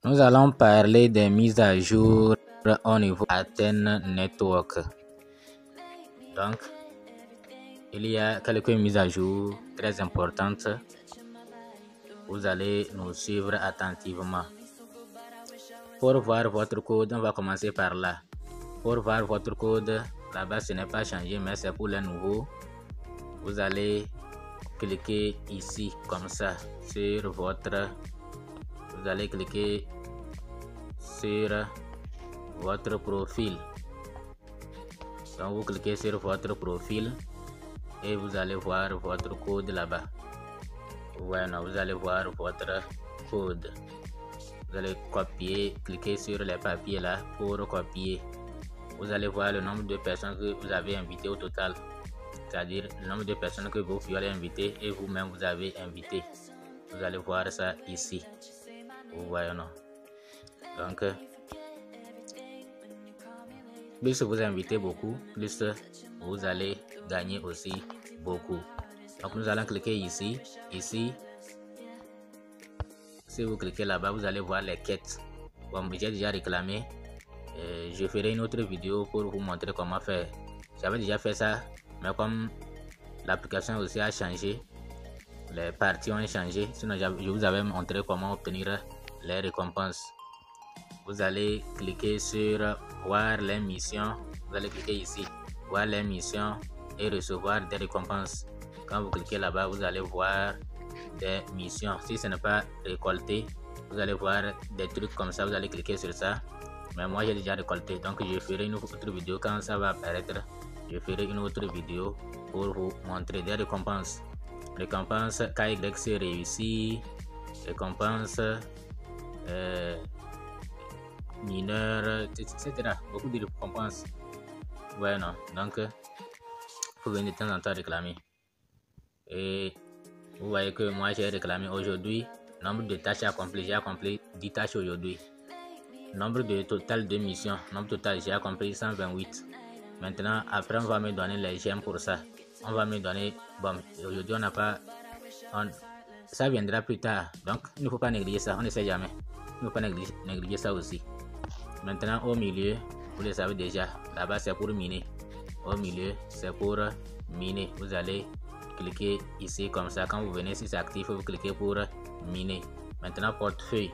Nous allons parler des mises à jour au niveau Athènes Network. Donc, il y a quelques mises à jour très importantes. Vous allez nous suivre attentivement. Pour voir votre code, on va commencer par là. Pour voir votre code, là-bas ce n'est pas changé, mais c'est pour les nouveaux. Vous allez cliquer ici comme ça sur votre. Vous allez cliquer sur votre profil. Donc vous cliquez sur votre profil et vous allez voir votre code là-bas. Voilà, vous allez voir votre code. Vous allez copier, cliquer sur les papiers là pour copier. Vous allez voir le nombre de personnes que vous avez invitées au total, c'est-à-dire le nombre de personnes que vous avez invitées et vous-même vous avez invité. Vous allez voir ça ici. Vous voyez, non? Donc, plus vous invitez beaucoup, plus vous allez gagner aussi beaucoup. Donc, nous allons cliquer ici. Ici, si vous cliquez là-bas, vous allez voir les quêtes. Bon, j'ai déjà réclamé. Je ferai une autre vidéo pour vous montrer comment faire. J'avais déjà fait ça, mais comme l'application aussi a changé, les parties ont changé. Sinon, je vous avais montré comment obtenir les récompenses. Vous allez cliquer sur voir les missions. Vous allez cliquer ici, voir les missions et recevoir des récompenses. Quand vous cliquez là-bas, vous allez voir des missions. Si ce n'est pas récolté, vous allez voir des trucs comme ça. Vous allez cliquer sur ça. Mais moi, j'ai déjà récolté. Donc, je ferai une autre vidéo quand ça va apparaître. Je ferai une autre vidéo pour vous montrer des récompenses. Récompense KYC réussi. Récompense mineur, etc. Beaucoup de récompenses. Ouais, non. Donc, vous venez de temps en temps réclamer. Et vous voyez que moi, j'ai réclamé aujourd'hui. Nombre de tâches accomplies. J'ai accompli 10 tâches aujourd'hui. Nombre de total de missions. Nombre total, j'ai accompli 128. Maintenant, après, on va me donner les gemmes pour ça. On va me donner. Bon, aujourd'hui, on n'a pas. Ça viendra plus tard. Donc, il ne faut pas négliger ça. On ne sait jamais. Il ne faut pas négliger ça aussi. Maintenant, au milieu, vous le savez déjà. Là-bas, c'est pour miner. Au milieu, c'est pour miner. Vous allez cliquer ici comme ça. Quand vous venez, si c'est actif, vous cliquez pour miner. Maintenant, portefeuille.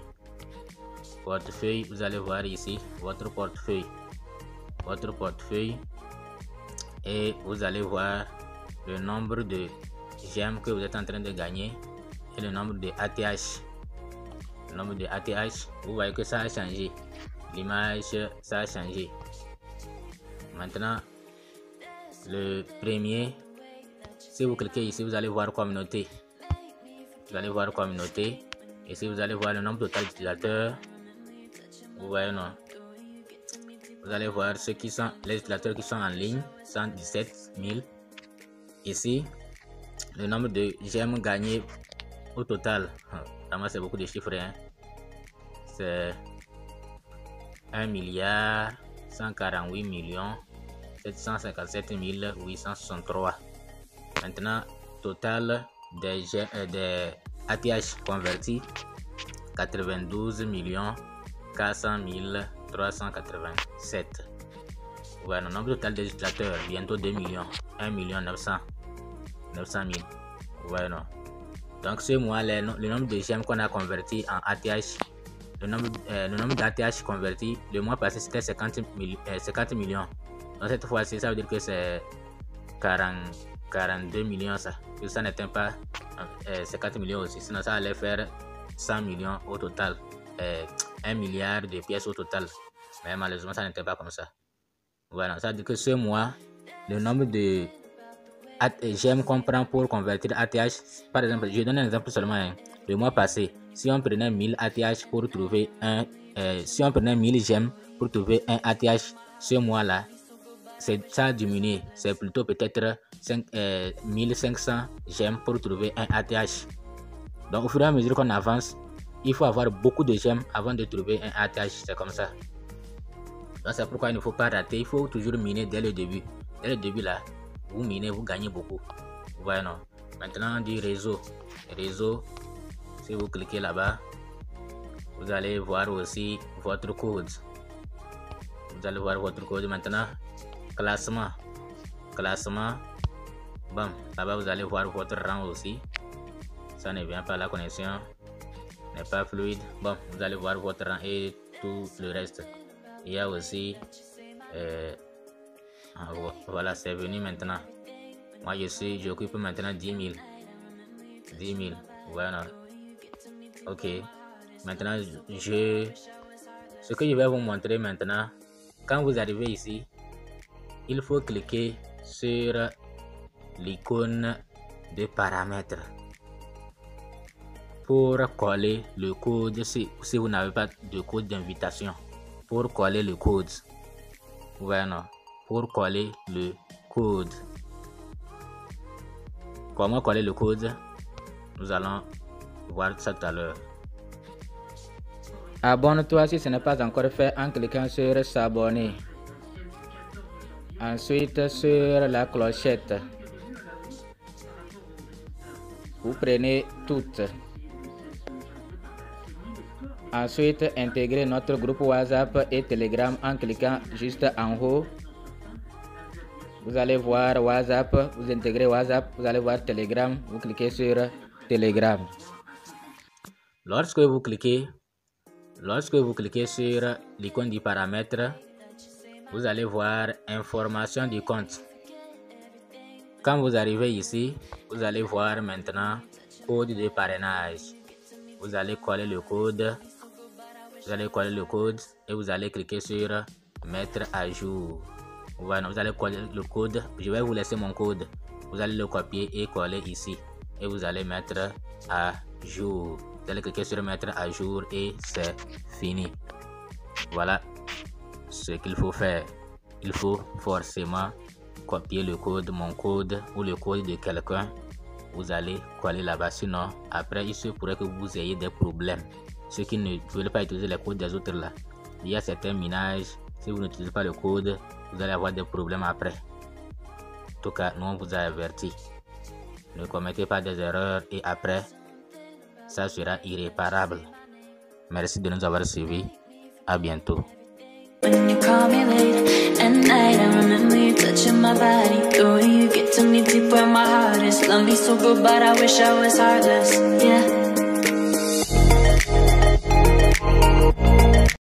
Portefeuille, vous allez voir ici votre portefeuille. Votre portefeuille. Et vous allez voir le nombre de gemmes que vous êtes en train de gagner et le nombre de ATH. Le nombre de ATH, vous voyez que ça a changé. L'image, ça a changé. Maintenant, le premier, si vous cliquez ici, vous allez voir communauté. Vous allez voir communauté. Et si vous allez voir le nombre total d'utilisateurs, vous voyez, non? Vous allez voir ceux qui sont, les utilisateurs qui sont en ligne, 117 000. Ici, le nombre de gemmes gagnés au total. Vraiment, c'est beaucoup de chiffres. Hein? C'est 1 milliard 148 millions 757 863. Maintenant, total des ATH convertis 92 400 387. Voilà, le nombre total des utilisateurs bientôt 2 millions, 1 900 000. Voilà. Donc ce mois, le nombre de gemmes qu'on a converti en ATH, le nombre d'ATH converti, le mois passé c'était 50 millions. Donc cette fois-ci, ça veut dire que c'est 42 millions ça. Que ça n'atteint pas 50 millions aussi. Sinon ça allait faire 100 millions au total. 1 milliard de pièces au total. Mais malheureusement, ça n'était pas comme ça. Voilà, ça veut dire que ce mois, le nombre de gemmes qu'on prend pour convertir ATH, par exemple, je donne un exemple seulement. Hein. Le mois passé, si on prenait 1000 ATH pour trouver si on prenait 1000 gemmes pour trouver un ATH ce mois-là, ça a diminué. C'est plutôt peut-être 1500 gemmes pour trouver un ATH. Donc, au fur et à mesure qu'on avance, il faut avoir beaucoup de gemmes avant de trouver un ATH. C'est comme ça. Donc, c'est pourquoi il ne faut pas rater. Il faut toujours miner dès le début. Dès le début, là, vous minez, vous gagnez beaucoup. Vous voyez, non? Maintenant, du réseau. Réseau, si vous cliquez là-bas, Vous allez voir aussi votre code. Vous allez voir votre code maintenant. Classement. Bon, là-bas vous allez voir votre rang aussi. Ça ne vient pas, la connexion n'est pas fluide. Bon, vous allez voir votre rang et tout le reste. Il y a aussi voilà, c'est venu maintenant. Moi j'occupe maintenant 10 000. Voilà. Ok. Maintenant ce que je vais vous montrer maintenant, quand vous arrivez ici, il faut cliquer sur l'icône de paramètres pour coller le code si vous n'avez pas de code d'invitation. Pour coller le code. Voilà. Pour coller le code. Comment coller le code? Nous allons voir ça tout à l'heure. Abonne-toi si ce n'est pas encore fait en cliquant sur s'abonner. Ensuite sur la clochette. Vous prenez toutes. Ensuite, intégrez notre groupe WhatsApp et Telegram en cliquant juste en haut. Vous allez voir WhatsApp, vous intégrez WhatsApp, vous allez voir Telegram, vous cliquez sur Telegram. Lorsque vous cliquez sur l'icône du paramètre, vous allez voir information du compte. Quand vous arrivez ici, vous allez voir maintenant code de parrainage. Vous allez coller le code. Et vous allez cliquer sur mettre à jour. Voilà, vous allez coller le code. Je vais vous laisser mon code. Vous allez le copier et coller ici. Et vous allez mettre à jour. Vous allez cliquer sur mettre à jour et c'est fini. Voilà ce qu'il faut faire. Il faut forcément copier le code, mon code ou le code de quelqu'un. Vous allez coller là-bas. Sinon, après, il se pourrait que vous ayez des problèmes. Ceux qui ne veulent pas utiliser les codes des autres là. Il y a certains minages. Si vous n'utilisez pas le code, vous allez avoir des problèmes après. En tout cas, nous on vous a averti. Ne commettez pas des erreurs et après, ça sera irréparable. Merci de nous avoir suivis. À bientôt. When you call me late at night, I remember you touching my body. The way you get to me deep where my heart is. Love me so good, but I wish I was heartless. Yeah.